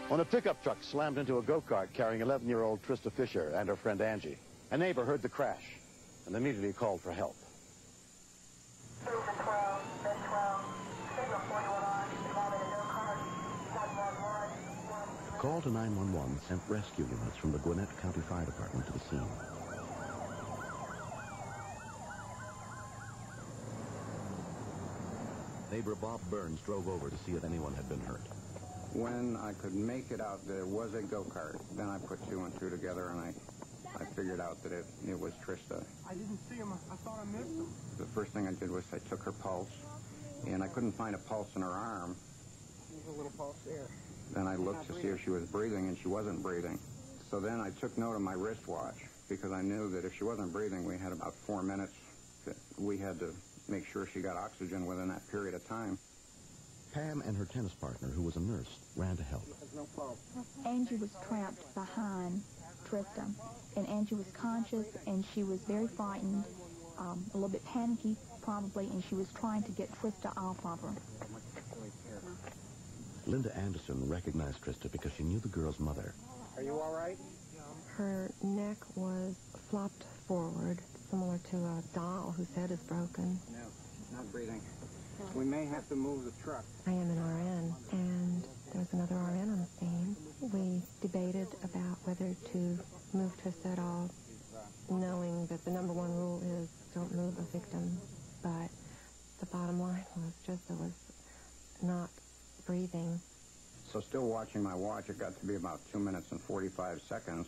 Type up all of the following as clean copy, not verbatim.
When a pickup truck slammed into a go-kart carrying 11-year-old Trista Fisher and her friend Angie, a neighbor heard the crash and immediately called for help. A call to 911 sent rescue units from the Gwinnett County Fire Department to the scene. Neighbor Bob Burns drove over to see if anyone had been hurt. When I could make it out there was a go-kart, then I put two and two together and I figured out that it was Trista. I didn't see him. I thought I missed him. The first thing I did was I took her pulse, and I couldn't find a pulse in her arm. There's a little pulse there. Then I looked to see if she was breathing, and she wasn't breathing. So then I took note of my wristwatch, because I knew that if she wasn't breathing, we had about 4 minutes that we had to make sure she got oxygen within that period of time. Pam and her tennis partner, who was a nurse, ran to help. Angie was trapped behind Trista, and Angie was conscious, and she was very frightened, a little bit panicky, probably, and she was trying to get Trista off of her. Linda Anderson recognized Trista because she knew the girl's mother. Are you all right? Her neck was flopped forward, similar to a doll whose head is broken. No, not breathing. We may have to move the truck. I am an RN, and there was another RN on the scene. We debated about whether to move Trista at all, knowing that the #1 rule is don't move a victim. But the bottom line was Trista was not breathing. So still watching my watch, it got to be about 2 minutes and 45 seconds.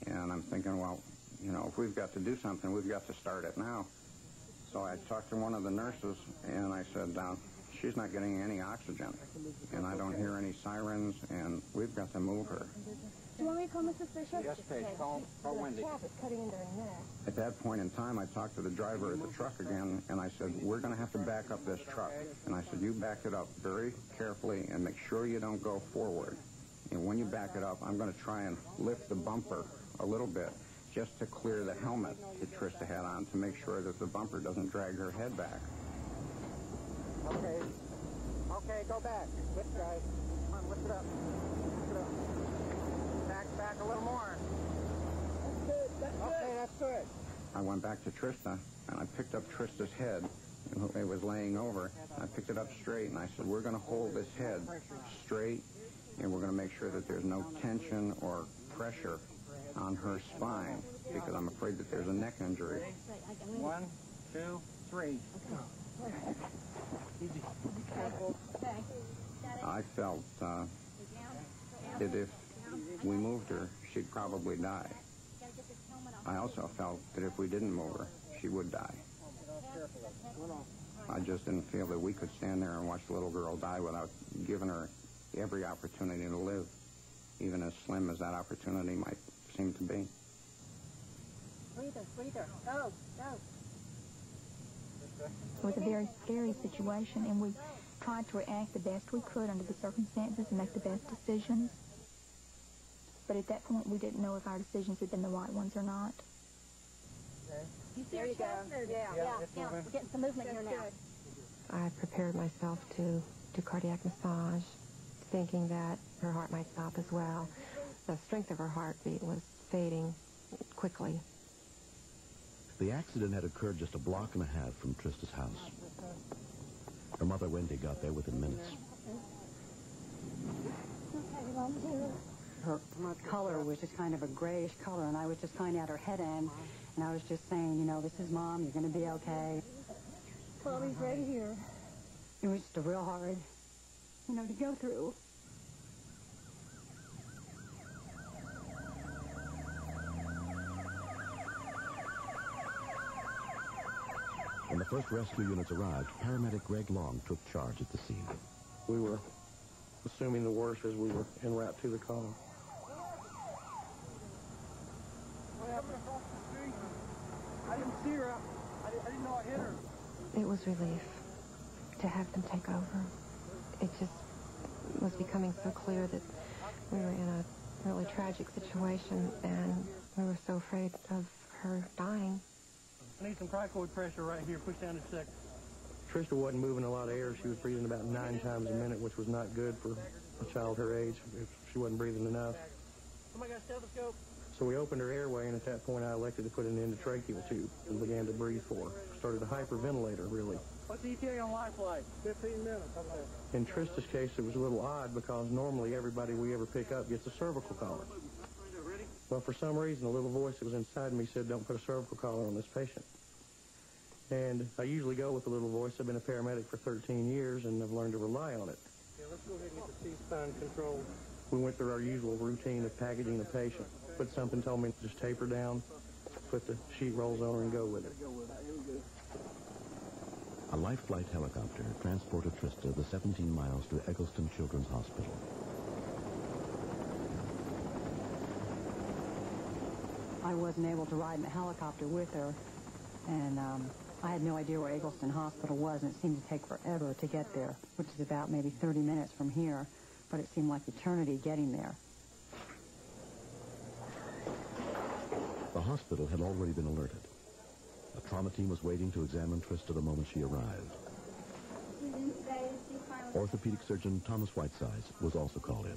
And I'm thinking, well, you know, if we've got to do something, we've got to start it now. So I talked to one of the nurses, and I said, she's not getting any oxygen, and I don't hear any sirens, and we've got to move her. Do you want me to call Mrs. Fisher? Yes, Paige. Call Wendy. Cutting into her neck. At that point in time, I talked to the driver of the truck again, and I said, we're going to have to back up this truck. And I said, you back it up very carefully and make sure you don't go forward. And when you back it up, I'm going to try and lift the bumper a little bit, just to clear the helmet that Trista had on to make sure that the bumper doesn't drag her head back. Okay. Okay, go back. Lift, guys. Come on, lift it up. Lift it up. Back a little more. That's good. That's good. Okay, that's good. I went back to Trista, and I picked up Trista's head. It was laying over. I picked it up straight, and I said, we're going to hold this head straight, and we're going to make sure that there's no tension or pressure on her spine, because I'm afraid that there's a neck injury. 1, 2, 3. Easy. I felt that if we moved her, she'd probably die. I also felt that if we didn't move her, she would die. I just didn't feel that we could stand there and watch the little girl die without giving her every opportunity to live, even as slim as that opportunity might seem to be. Breather. Go. It was a very scary situation, and we tried to react the best we could under the circumstances and make the best decisions. But at that point, we didn't know if our decisions had been the right ones or not. There you go. Yeah. We're getting some movement here now. I prepared myself to do cardiac massage, thinking that her heart might stop as well. The strength of her heartbeat was fading quickly. The accident had occurred just a block and a half from Trista's house. Her mother, Wendy, got there within minutes. Her color was just kind of a grayish color, and I was just kind of at her head end, and I was just saying, you know, this is Mom, you're going to be okay. Mommy's right here. It was just real hard, you know, to go through. When the first rescue units arrived, paramedic Greg Long took charge at the scene. We were assuming the worst as we were en route to the car. What happened across the street? I didn't see her. I didn't know I hit her. It was relief to have them take over. It just was becoming so clear that we were in a really tragic situation, and we were so afraid of her dying. I need some cricoid pressure right here. Push down a second. Trista wasn't moving a lot of air. She was breathing about 9 times a minute, which was not good for a child her age if she wasn't breathing enough. Somebody got a stethoscope? So we opened her airway, and at that point I elected to put an endotracheal tube and began to breathe for her. Started a hyperventilator, really. What's the ETA on life flight? 15 minutes. In Trista's case, it was a little odd because normally everybody we ever pick up gets a cervical collar. Well, for some reason, a little voice that was inside me said, don't put a cervical collar on this patient. And I usually go with the little voice. I've been a paramedic for 13 years, and I've learned to rely on it. Yeah, let's go ahead and get the C-spine controlled. We went through our usual routine of packaging the patient. Put something, told me to just tape her down, put the sheet rolls on her, and go with it. A life flight helicopter transported Trista the 17 miles to Eggleston Children's Hospital. I wasn't able to ride in the helicopter with her, and I had no idea where Eggleston Hospital was, and it seemed to take forever to get there, which is about maybe 30 minutes from here, but it seemed like eternity getting there. The hospital had already been alerted. A trauma team was waiting to examine Trista the moment she arrived. Orthopedic surgeon Thomas Whitesides was also called in.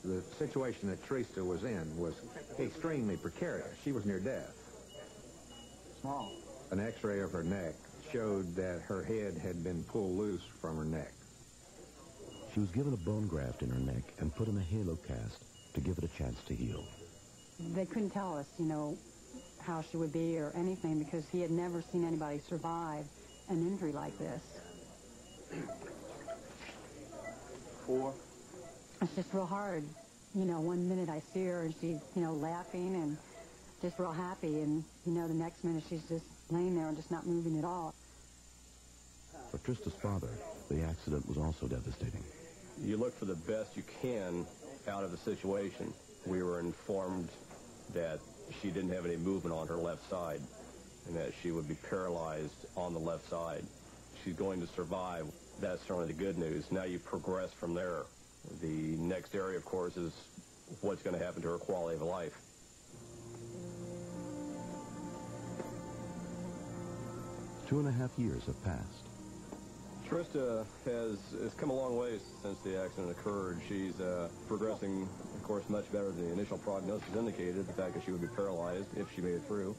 The situation that Trista was in was extremely precarious. She was near death. Small. An x-ray of her neck showed that her head had been pulled loose from her neck. She was given a bone graft in her neck and put in a halo cast to give it a chance to heal. They couldn't tell us, you know, how she would be or anything because he had never seen anybody survive an injury like this. 4. It's just real hard. You know, one minute I see her and she's, you know, laughing and just real happy, and, you know, the next minute she's just laying there and just not moving at all. For Trista's father, the accident was also devastating. You look for the best you can out of the situation. We were informed that she didn't have any movement on her left side and that she would be paralyzed on the left side. She's going to survive. That's certainly the good news. Now you progress from there. The next area, of course, is what's going to happen to her quality of life. Two and a half years have passed. Trista has come a long way since the accident occurred. She's progressing, of course, much better than the initial prognosis indicated, the fact that she would be paralyzed if she made it through.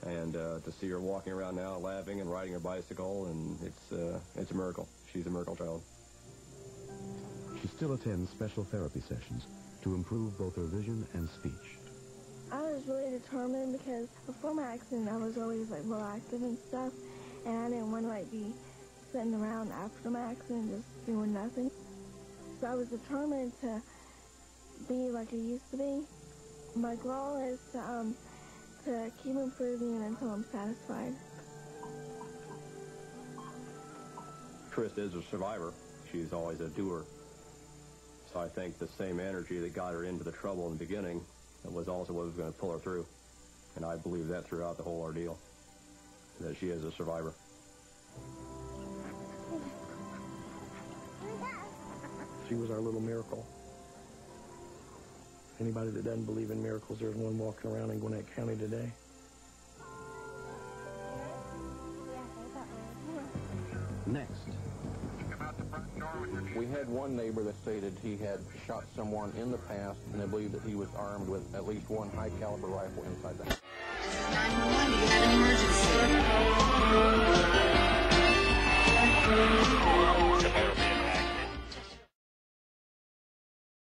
And to see her walking around now, laughing and riding her bicycle, and it's a miracle. She's a miracle child. She still attends special therapy sessions to improve both her vision and speech. I was really determined because before my accident, I was always, like, real active and stuff, and I didn't want to, like, be sitting around after my accident just doing nothing. So I was determined to be like I used to be. My goal is to keep improving until I'm satisfied. Trista is a survivor. She's always a doer. So I think the same energy that got her into the trouble in the beginning was also what was going to pull her through. And I believe that throughout the whole ordeal, that she is a survivor. She was our little miracle. Anybody that doesn't believe in miracles, there's one walking around in Gwinnett County today. Next. We had one neighbor that stated he had shot someone in the past, and they believe that he was armed with at least one high-caliber rifle inside the house. 911, you have an emergency.